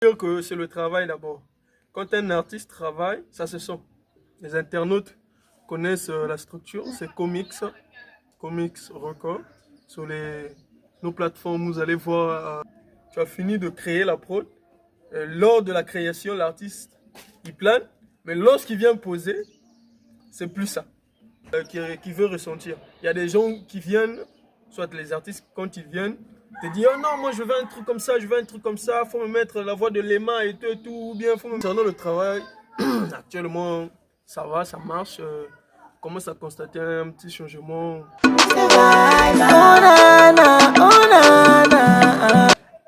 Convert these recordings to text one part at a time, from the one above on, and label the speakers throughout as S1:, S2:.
S1: Dire que c'est le travail d'abord. Quand un artiste travaille, ça se sent. Les internautes connaissent la structure, c'est Comics Record. Sur nos plateformes, vous allez voir, tu as fini de créer la prod. Lors de la création, l'artiste, il plane, mais lorsqu'il vient poser, c'est plus ça qui veut ressentir. Il y a des gens qui viennent, soit les artistes, quand ils viennent, te disent oh non, moi je veux un truc comme ça, je veux un truc comme ça, faut me mettre la voix de Lema et tout, ou bien faut me. Concernant le travail, actuellement, ça va, ça marche. Commence à constater un petit changement.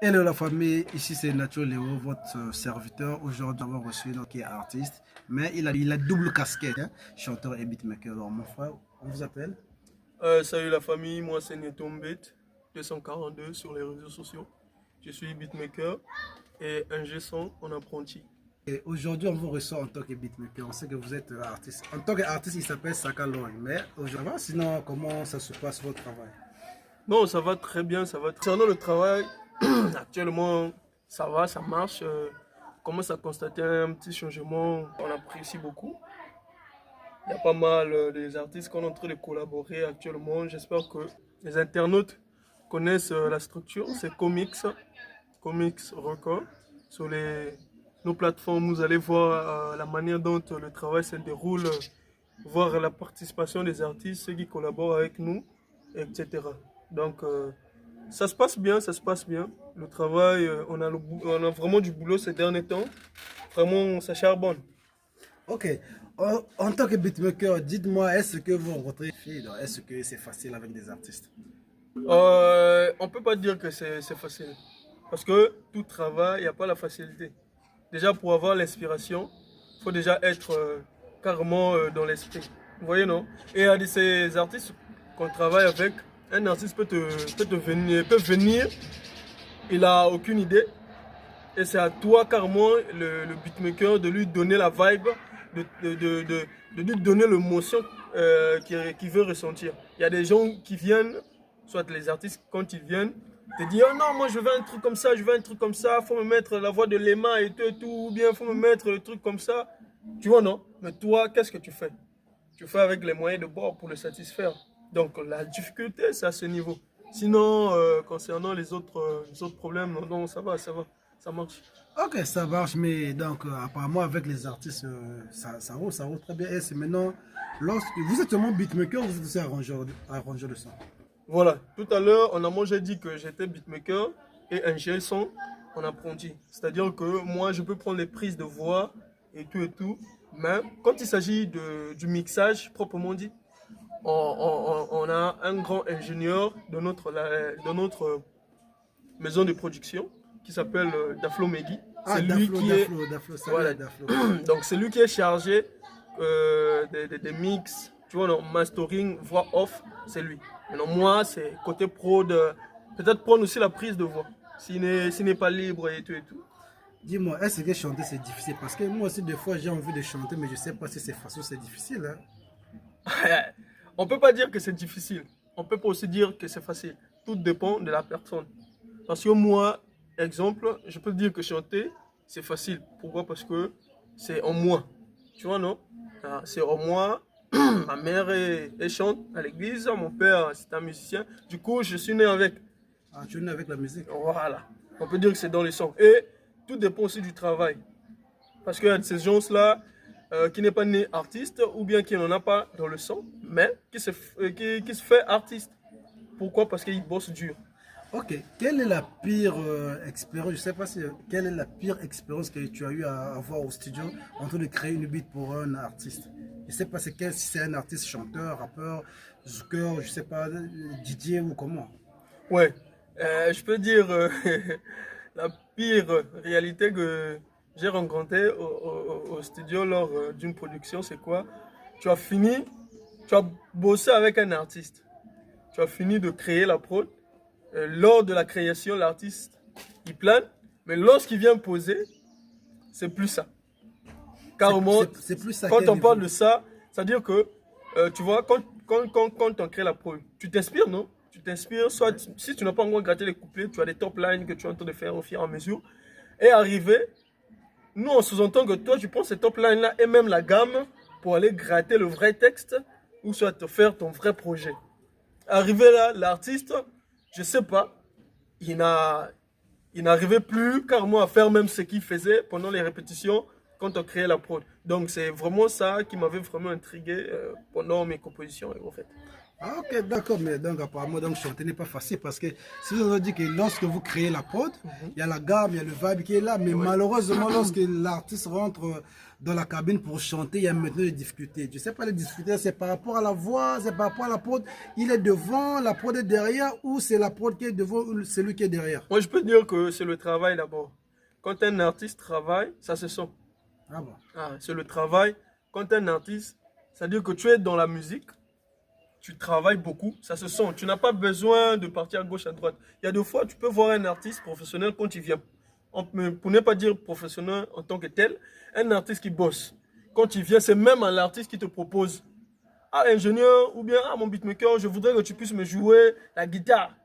S2: Hello la famille, ici c'est Nacho Léo, votre serviteur. Aujourd'hui, on va reçu qui est artiste, mais il a double casquette, hein, chanteur et beatmaker. Alors mon frère, on vous appelle?
S1: Salut la famille, moi c'est Netombet 242 sur les réseaux sociaux. Je suis beatmaker et ingé son en apprenti.
S2: Et aujourd'hui, on vous reçoit en tant que beatmaker. On sait que vous êtes artiste. En tant qu'artiste, il s'appelle Sakaloy. Mais aujourd'hui, sinon, comment ça se passe votre travail?
S1: Non, ça va très bien, ça va. Concernant le travail, actuellement, ça va, ça marche. On commence à constater un petit changement. On apprécie beaucoup. Il y a pas mal des artistes qu'on est en train de collaborer actuellement. J'espère que les internautes connaissent la structure. C'est Comics Record. Sur nos plateformes, vous allez voir la manière dont le travail se déroule, voir la participation des artistes, ceux qui collaborent avec nous, etc. Donc, ça se passe bien, ça se passe bien. Le travail, on a vraiment du boulot ces derniers temps. Vraiment, ça charbonne.
S2: Ok. En tant que beatmaker, dites-moi, est-ce que vous rencontrez est-ce que c'est facile avec des artistes?
S1: On peut pas dire que c'est facile. Parce que tout travail, il n'y a pas la facilité. Déjà, pour avoir l'inspiration, il faut déjà être carrément dans l'esprit. Vous voyez, non? Et il y a ces artistes qu'on travaille avec. Un artiste peut venir, il n'a aucune idée. Et c'est à toi, carrément, le beatmaker, de lui donner la vibe, de lui donner l'émotion qu'il veut ressentir. Il y a des gens qui viennent, soit les artistes, quand ils viennent, te disent oh non, moi je veux un truc comme ça, je veux un truc comme ça, faut me mettre la voix de Lema et tout, ou bien faut me mettre le truc comme ça. Tu vois, non? Mais toi, qu'est-ce que tu fais? Tu fais avec les moyens de bord pour le satisfaire. Donc la difficulté, c'est à ce niveau. Sinon, concernant les autres problèmes, non, ça va, ça marche.
S2: Ok, ça marche, mais donc apparemment avec les artistes, ça roule très bien. Et c'est maintenant, lorsque vous êtes seulement beatmaker, vous êtes aussi arrangeur de son.
S1: Voilà, tout à l'heure, on a mangé dit que j'étais beatmaker et ingé son en apprenti. C'est-à-dire que moi, je peux prendre les prises de voix et tout, mais quand il s'agit du mixage proprement dit, on a un grand ingénieur de notre maison de production qui s'appelle Daflo Megui.
S2: Ah,
S1: C'est lui qui est.
S2: Daflo, salut
S1: Voilà.
S2: Daflo.
S1: Donc c'est lui qui est chargé des mix, tu vois, non, mastering, voix off, c'est lui. Maintenant moi, c'est côté prod, peut-être prendre aussi la prise de voix, s'il n'est pas libre et tout.
S2: Dis-moi, est-ce que chanter c'est difficile? Parce que moi aussi, des fois, j'ai envie de chanter, mais je sais pas si c'est facile ou c'est difficile. Hein?
S1: On peut pas dire que c'est difficile, on peut pas aussi dire que c'est facile. Tout dépend de la personne. Parce que moi, exemple, je peux dire que chanter, c'est facile. Pourquoi? Parce que c'est en moi. Tu vois, non? C'est en moi. Ma mère elle chante à l'église, mon père c'est un musicien. Du coup, je suis né avec.
S2: Ah, tu es né avec la musique?
S1: Voilà. On peut dire que c'est dans le sang. Et tout dépend aussi du travail. Parce qu'il y a de ces gens-là qui n'est pas né artiste ou bien qui n'en a pas dans le sang, mais qui se fait artiste. Pourquoi? Parce qu'il bosse dur.
S2: Ok, quelle est la pire expérience, je sais pas si, quelle est la pire expérience que tu as eu à avoir au studio en train de créer une beat pour un artiste? Je sais pas si c'est un artiste, chanteur, rappeur, zouker, je sais pas, DJ ou comment.
S1: Ouais, je peux dire la pire réalité que j'ai rencontrée au studio lors d'une production, c'est quoi? Tu as fini, tu as bossé avec un artiste, tu as fini de créer la prod. Lors de la création, l'artiste, il plane, mais lorsqu'il vient poser, c'est plus ça. Carrément,
S2: C'est plus ça.
S1: quand on parle de ça, c'est-à-dire que, tu vois, quand on crée la prod, tu t'inspires, non? Tu t'inspires, soit si tu n'as pas encore gratté les couplets, tu as des top lines que tu es en train de faire au fur et à mesure. Et arrivé, nous on sous-entend que toi tu prends ces top lines là et même la gamme pour aller gratter le vrai texte ou soit te faire ton vrai projet. Arrivé là, l'artiste, je sais pas, il n'arrivait plus carrément à faire même ce qu'il faisait pendant les répétitions quand on créait la prod. Donc c'est vraiment ça qui m'avait vraiment intrigué pendant mes compositions en fait.
S2: Ah, ok, d'accord, mais donc apparemment, donc, chanter n'est pas facile parce que si vous avez dit que lorsque vous créez la prod, il y a la gamme, il y a le vibe qui est là, mais malheureusement, lorsque l'artiste rentre dans la cabine pour chanter, il y a maintenant des difficultés. Je ne sais pas, les difficultés, c'est par rapport à la voix, c'est par rapport à la prod. Il est devant, la prod est derrière, ou c'est la prod qui est devant, ou celui qui est derrière?
S1: Moi, je peux dire que c'est le travail d'abord. Quand un artiste travaille, ça se sent.
S2: Ah bon?
S1: Ah, c'est le travail. Quand un artiste, c'est-à-dire que tu es dans la musique, tu travailles beaucoup, ça se sent. Tu n'as pas besoin de partir à gauche, à droite. Il y a des fois, tu peux voir un artiste professionnel quand il vient. Pour ne pas dire professionnel en tant que tel, un artiste qui bosse. Quand il vient, c'est même un artiste qui te propose. Ah, ingénieur, ou bien, ah, mon beatmaker, je voudrais que tu puisses me jouer la guitare.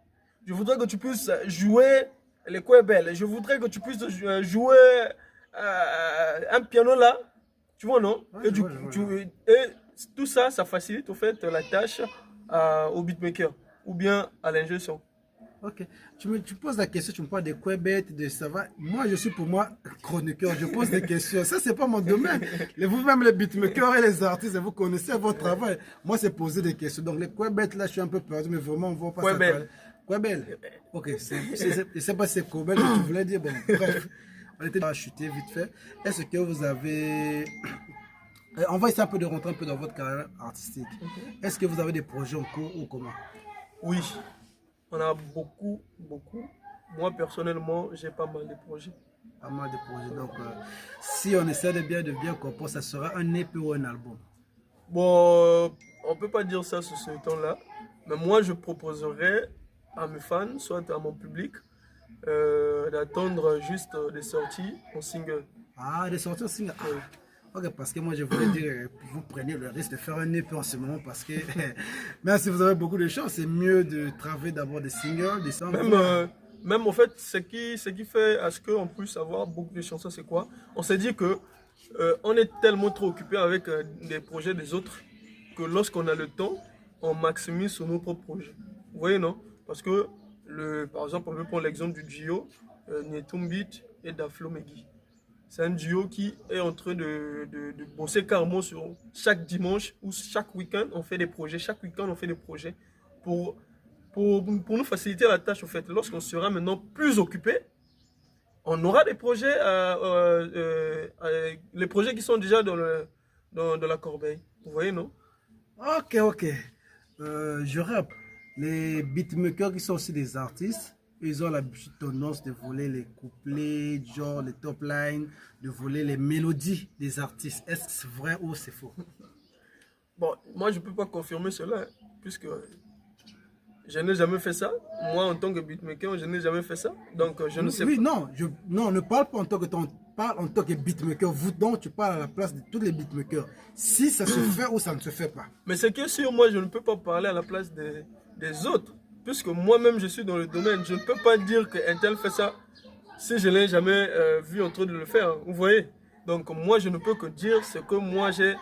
S1: Je voudrais que tu puisses jouer les quebelles. Je voudrais que tu puisses jouer un piano là. Tu vois, non?
S2: Ouais,
S1: Et,
S2: je vois, je vois.
S1: et tout ça, ça facilite au fait la tâche au beatmaker ou bien à l'ingé son.
S2: Ok. Tu poses la question, tu me parles de quoi bête, de ça va. Moi, je suis pour moi chroniqueur, je pose des questions. Ça, c'est pas mon domaine. Vous-même, les beatmakers et les artistes, vous connaissez votre travail. Moi, c'est poser des questions. Donc, les quoi bêtes, là, je suis un peu perdu, mais vraiment, on va pas
S1: Quebelle.
S2: Quoi belle? Ok, je sais pas si c'est Kobel que tu voulais dire. Bon, bref, on était à chuter vite fait. Est-ce que vous avez. On va essayer un peu de rentrer un peu dans votre carrière artistique. Est-ce que vous avez des projets en cours ou comment?
S1: Oui, on a beaucoup, beaucoup. Moi, personnellement, j'ai pas mal de projets.
S2: Pas mal de projets. Donc, si on essaie de bien comprendre, ça sera un EP ou un album.
S1: Bon, on peut pas dire ça sur ce temps-là, mais moi, je proposerais à mes fans, soit à mon public, d'attendre juste des sorties en single.
S2: Ah, des sorties aussi. Ah. Ok, parce que moi je voulais dire, vous prenez le risque de faire un EP en ce moment parce que même si vous avez beaucoup de chance, c'est mieux de travailler d'abord des singles, des songs.
S1: Même en fait, ce qui fait à ce qu'on puisse avoir beaucoup de chansons, c'est quoi? On s'est dit que on est tellement trop occupé avec des projets des autres que lorsqu'on a le temps, on maximise sur nos propres projets. Vous voyez, non? Parce que, par exemple, on peut prendre l'exemple du duo Nietum Beat et Daflo Megui. C'est un duo qui est en train de bosser carrément sur chaque dimanche ou chaque week-end, on fait des projets. Chaque week-end, on fait des projets pour, pour nous faciliter la tâche. En fait, lorsqu'on sera maintenant plus occupé, on aura des projets, les projets qui sont déjà dans la corbeille. Vous voyez, non?
S2: Ok, ok. Je rappe. Les beatmakers qui sont aussi des artistes, ils ont la tendance de voler les couplets, genre les top lines, de voler les mélodies des artistes. Est-ce que c'est vrai ou c'est faux?
S1: Bon, moi, je ne peux pas confirmer cela, hein, puisque je n'ai jamais fait ça. Moi, en tant que beatmaker, je n'ai jamais fait ça. Donc, je ne sais
S2: Oui,
S1: pas.
S2: non, non, ne parle pas en tant que ton, parle en tant que beatmaker. Vous, donc, tu parles à la place de tous les beatmakers. Si ça se fait ou ça ne se fait pas.
S1: Mais ce qui est sûr, moi, je ne peux pas parler à la place des autres. Puisque moi-même, je suis dans le domaine. Je ne peux pas dire qu'un tel fait ça si je ne l'ai jamais vu en train de le faire. Vous voyez? Donc, moi, je ne peux que dire ce que moi, j'ai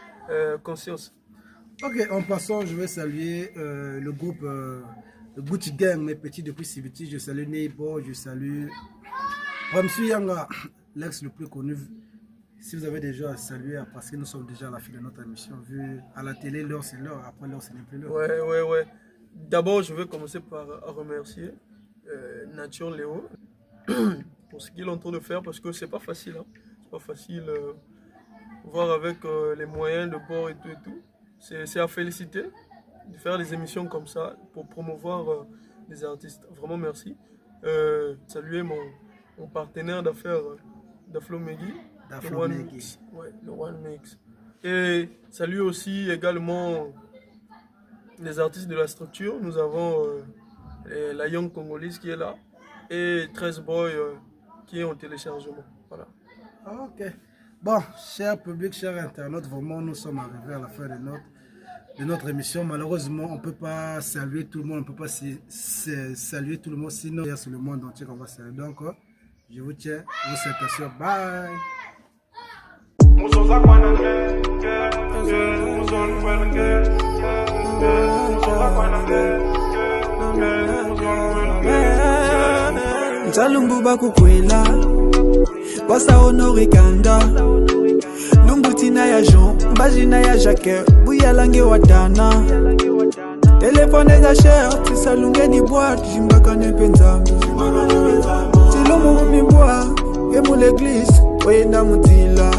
S1: conscience.
S2: Ok, en passant, je vais saluer le groupe le Gucci Gang, mes petits depuis Sibiti. Je salue Neighbor, je salue Ramsui Yanga, l'ex le plus connu. Si vous avez des gens à saluer, parce que nous sommes déjà à la fin de notre émission, vu à la télé, l'heure c'est l'heure, après l'heure ce n'est plus l'heure.
S1: Ouais. D'abord, je vais commencer par remercier Nature Léo pour ce qu'il est en train de faire parce que c'est pas facile. Hein. C'est pas facile, voir avec les moyens de bord et tout et tout. C'est à féliciter de faire des émissions comme ça pour promouvoir les artistes. Vraiment merci. Saluer mon partenaire d'affaires, Daflo Megui.
S2: Daflo Megui.
S1: Ouais, le One Mix. Et saluer aussi également les artistes de la structure. Nous avons la Young Congolaise qui est là et 13 Boy qui est en téléchargement. Voilà.
S2: Ok. Bon, cher public, cher internaute, vraiment nous sommes arrivés à la fin de notre émission. Malheureusement, on ne peut pas saluer tout le monde, on ne peut pas saluer tout le monde, sinon c'est le monde entier qu'on va saluer. Donc, Je vous tiens vos salutations. Bye.
S3: Nzalumbu bakukwela Basa honore kanda Lumbutina ya Jean Mbajina ya Jacques Buyalange wadana Telefone za cher Tisalunge ni boîte Jimbaka nepe nzambi Tilumu mumibwa Gemu l'église Oyenda mutila